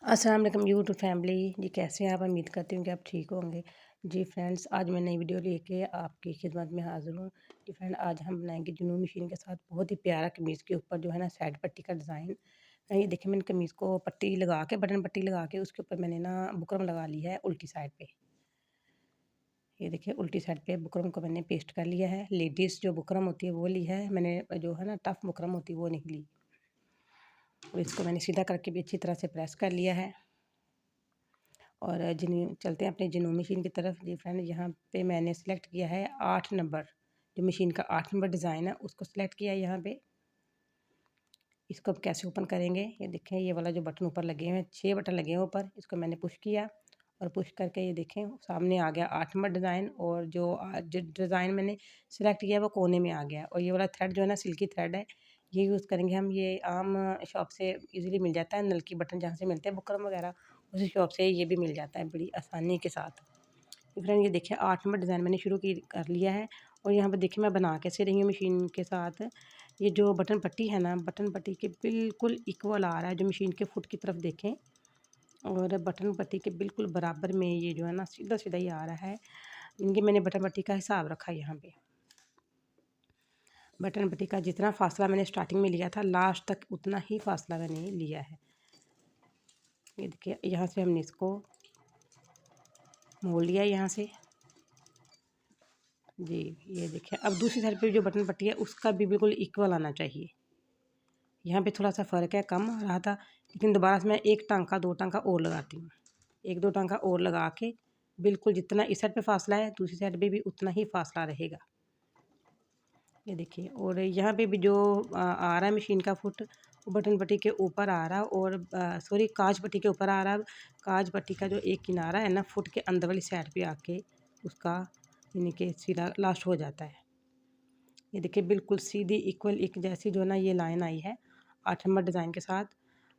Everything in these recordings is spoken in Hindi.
अस्सलाम वालेकुम यूट्यूब फैमिली जी, कैसे हैं आप? उम्मीद करती हूँ कि आप ठीक होंगे। जी फ्रेंड्स, आज मैं नई वीडियो लेके आपकी खिदमत में हाज़िर हूँ। जी फ्रेंड, आज हम बनाएंगे जुनून मशीन के साथ बहुत ही प्यारा कमीज़ के ऊपर जो है ना साइड पट्टी का डिज़ाइन। ये देखिए, मैंने कमीज़ को पट्टी लगा के बटन पट्टी लगा के उसके ऊपर मैंने ना बुकरम लगा ली है उल्टी साइड पे। ये देखिए, उल्टी साइड पे बुकरम को मैंने पेस्ट कर लिया है। लेडीज़ जो बुकरम होती है वो ली है मैंने, जो है ना टफ बुकरम होती है वो नहीं ली। और इसको मैंने सीधा करके भी अच्छी तरह से प्रेस कर लिया है। और चलते हैं अपने जिनून मशीन की तरफ। जी फ्रेंड, यहाँ पे मैंने सेलेक्ट किया है 8 नंबर, जो मशीन का 8 नंबर डिज़ाइन है उसको सेलेक्ट किया है यहाँ पे। इसको अब कैसे ओपन करेंगे, ये देखें, ये वाला जो बटन ऊपर लगे हुए हैं, 6 बटन लगे हैं ऊपर, इसको मैंने पुश किया और पुश करके ये देखें सामने आ गया 8 नंबर डिज़ाइन। और जो डिज़ाइन मैंने सेलेक्ट किया है वो कोने में आ गया। और ये वाला थ्रेड जो है ना सिल्की थ्रेड है, ये यूज़ करेंगे हम। ये आम शॉप से इजीली मिल जाता है, नलकी बटन जहाँ से मिलते हैं बुकरम वगैरह, उसी शॉप से ये भी मिल जाता है बड़ी आसानी के साथ। फ्रेंड, ये देखिए 8 नंबर डिज़ाइन मैंने शुरू की कर लिया है। और यहाँ पर देखिए मैं बना कैसे रही हूँ मशीन के साथ। ये जो बटन पट्टी है ना, बटन पट्टी के बिल्कुल इक्वल आ रहा है, जो मशीन के फुट की तरफ देखें, और बटन पट्टी के बिल्कुल बराबर में ये जो है ना सीधा सीधा ही आ रहा है। इनकी मैंने बटन पट्टी का हिसाब रखा है यहाँ पे। बटन पट्टी का जितना फासला मैंने स्टार्टिंग में लिया था लास्ट तक उतना ही फासला मैंने लिया है। ये देखिए, यहाँ से हमने इसको मोड़ लिया यहाँ से। जी, ये देखिए, अब दूसरी साइड पे जो बटन पट्टी है उसका भी बिल्कुल इक्वल आना चाहिए। यहाँ पे थोड़ा सा फ़र्क है, कम आ रहा था, लेकिन दोबारा से मैं एक टांका 2 टांका और लगाती हूँ। 1-2 टांका और लगा के बिल्कुल जितना इस साइड पे फासला है दूसरी साइड पे भी उतना ही फासला रहेगा। ये देखिए, और यहाँ पे भी जो आ रहा है मशीन का फुट, वो बटन पट्टी के ऊपर आ रहा, और सॉरी, काज पट्टी के ऊपर आ रहा। काज पट्टी का जो एक किनारा है ना फुट के अंदर वाली साइड पे आके उसका यानी कि सिरा लास्ट हो जाता है। ये देखिए, बिल्कुल सीधी इक्वल एक जैसी जो है ना ये लाइन आई है 8 नंबर डिज़ाइन के साथ।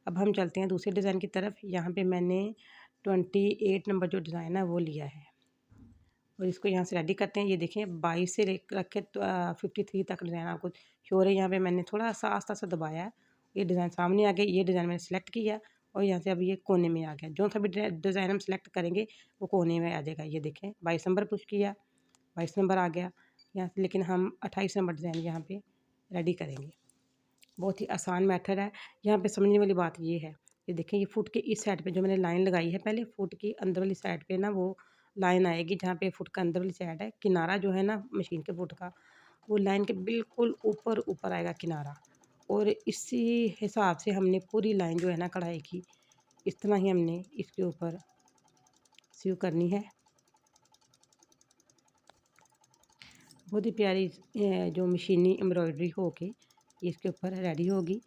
अब हम चलते हैं दूसरे डिज़ाइन की तरफ। यहाँ पे मैंने 28 नंबर जो डिज़ाइन है वो लिया है, और इसको यहाँ से रेडी करते हैं। ये देखें, 22 से ले रखे तो 53 तक डिज़ाइन आपको शो है। यहाँ पे मैंने थोड़ा सा आस्ता सा दबाया है, ये डिज़ाइन सामने आ गया। ये डिज़ाइन मैंने सेलेक्ट किया और यहाँ से अब ये कोने में आ गया। जो सा भी डिज़ाइन हम सेलेक्ट करेंगे वो कोने में आ जाएगा। ये देखें, 22 नंबर पुश किया, 22 नंबर आ गया यहाँ से, लेकिन हम 28 नंबर डिज़ाइन यहाँ पे रेडी करेंगे। बहुत ही आसान मेथड है। यहाँ पे समझने वाली बात ये है, ये देखें, ये फुट के इस साइड पे जो मैंने लाइन लगाई है, पहले फुट की अंदर वाली साइड पे ना वो लाइन आएगी जहाँ पे फुट का अंदर वाली साइड है। किनारा जो है ना मशीन के फुट का, वो लाइन के बिल्कुल ऊपर ऊपर आएगा किनारा। और इसी हिसाब से हमने पूरी लाइन जो है ना कढ़ाई की, इस तरह ही हमने इसके ऊपर सीव करनी है। बहुत ही प्यारी जो मशीनी एम्ब्रॉयडरी होके इसके ऊपर रेडी होगी।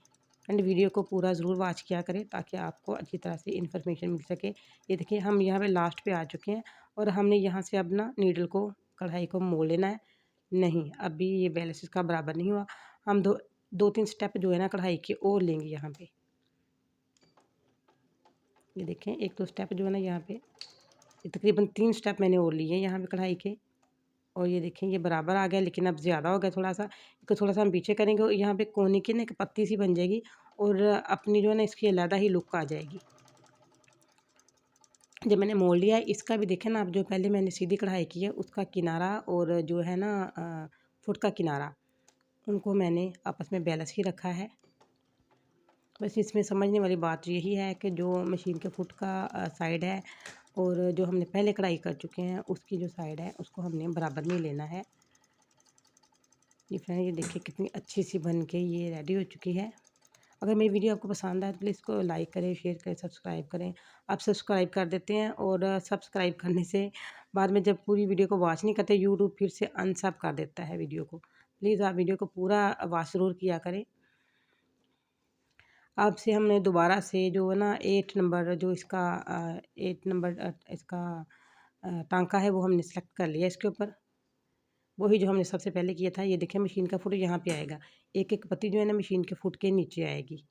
एंड वीडियो को पूरा ज़रूर वॉच किया करें ताकि आपको अच्छी तरह से इन्फॉर्मेशन मिल सके। ये देखिए, हम यहाँ पे लास्ट पे आ चुके हैं, और हमने यहाँ से अब ना नीडल को, कढ़ाई को मोड़ लेना है। नहीं, अभी ये बैलेंस इसका बराबर नहीं हुआ। हम 2-3 स्टेप जो है ना कढ़ाई के और लेंगे यहाँ पे। ये देखें, 1-2 स्टेप जो है ना यहाँ पे, तकरीबन 3 स्टेप मैंने और लिए यहाँ पे कढ़ाई के। और ये देखें, ये बराबर आ गया, लेकिन अब ज़्यादा हो गया थोड़ा सा। इसको थोड़ा सा हम पीछे करेंगे और यहाँ पे कोने की ना एक पत्ती सी बन जाएगी, और अपनी जो है ना इसकी अलग ही लुक आ जाएगी। जब मैंने मोड़ लिया है इसका भी देखें ना, अब जो पहले मैंने सीधी कढ़ाई की है उसका किनारा और जो है ना फुट का किनारा, उनको मैंने आपस में बैलेंस ही रखा है। बस इसमें समझने वाली बात यही है कि जो मशीन के फुट का साइड है, और जो हमने पहले कढ़ाई कर चुके हैं उसकी जो साइड है उसको हमने बराबर में लेना है। ये फ्रेंड, ये देखिए कितनी अच्छी सी बन के ये रेडी हो चुकी है। अगर मेरी वीडियो आपको पसंद आए तो प्लीज़ इसको लाइक करें, शेयर करें, सब्सक्राइब करें। आप सब्सक्राइब कर देते हैं, और सब्सक्राइब करने से बाद में जब पूरी वीडियो को वॉच नहीं करते, यूट्यूब फिर से अनसब कर देता है वीडियो को। प्लीज़ आप वीडियो को पूरा वॉच ज़रूर किया करें। आपसे हमने दोबारा से जो है ना 8 नंबर जो इसका 8 नंबर इसका टांका है वो हमने सेलेक्ट कर लिया इसके ऊपर। वही जो हमने सबसे पहले किया था। ये देखिए, मशीन का फुट यहाँ पे आएगा, एक एक पत्ती जो है ना मशीन के फुट के नीचे आएगी।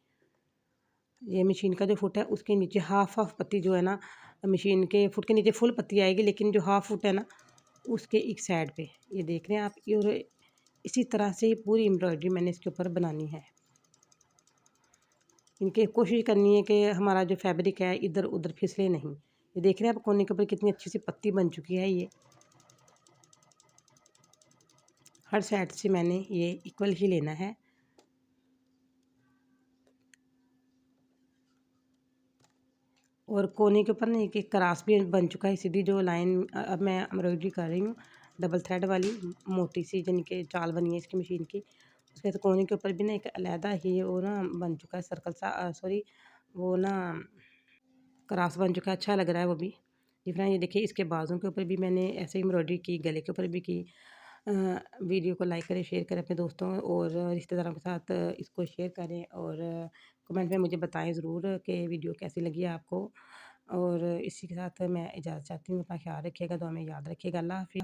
ये मशीन का जो फुट है उसके नीचे हाफ हाफ पत्ती जो है ना, मशीन के फुट के नीचे फुल पत्ती आएगी, लेकिन जो हाफ फुट है ना उसके एक साइड पे, ये देख रहे हैं आप। और इसी तरह से पूरी एम्ब्रॉयडरी मैंने इसके ऊपर बनानी है। इनकी कोशिश करनी है कि हमारा जो फैब्रिक है इधर उधर फिसले नहीं। ये देख रहे हैं आप कोने के ऊपर कितनी अच्छी सी पत्ती बन चुकी है ये। हर साइड से मैंने ये इक्वल ही लेना है। और कोने के ऊपर ना एक क्रास भी बन चुका है, सीधी जो लाइन अब मैं एम्ब्रॉयडरी कर रही हूँ डबल थ्रेड वाली मोटी सी, यानी कि चाल बनी है इसकी मशीन की। उसके बाद कोने के ऊपर भी ना एक अलहदा ही वो ना बन चुका है सर्कल सा, सॉरी वो ना क्रास बन चुका है, अच्छा लग रहा है वो भी। डिफरेंट ये देखिए, इसके बाजू के ऊपर भी मैंने ऐसे ही एम्ब्रॉयडरी की, गले के ऊपर भी की। वीडियो को लाइक करें, शेयर करें अपने दोस्तों और रिश्तेदारों के साथ इसको शेयर करें, और कमेंट में मुझे बताएं ज़रूर कि वीडियो कैसी लगी आपको। और इसी के साथ मैं इजाज़त चाहती हूँ। अपना ख्याल रखिएगा, दुआ में याद रखिएगा। अल्लाह हाफ़िज़।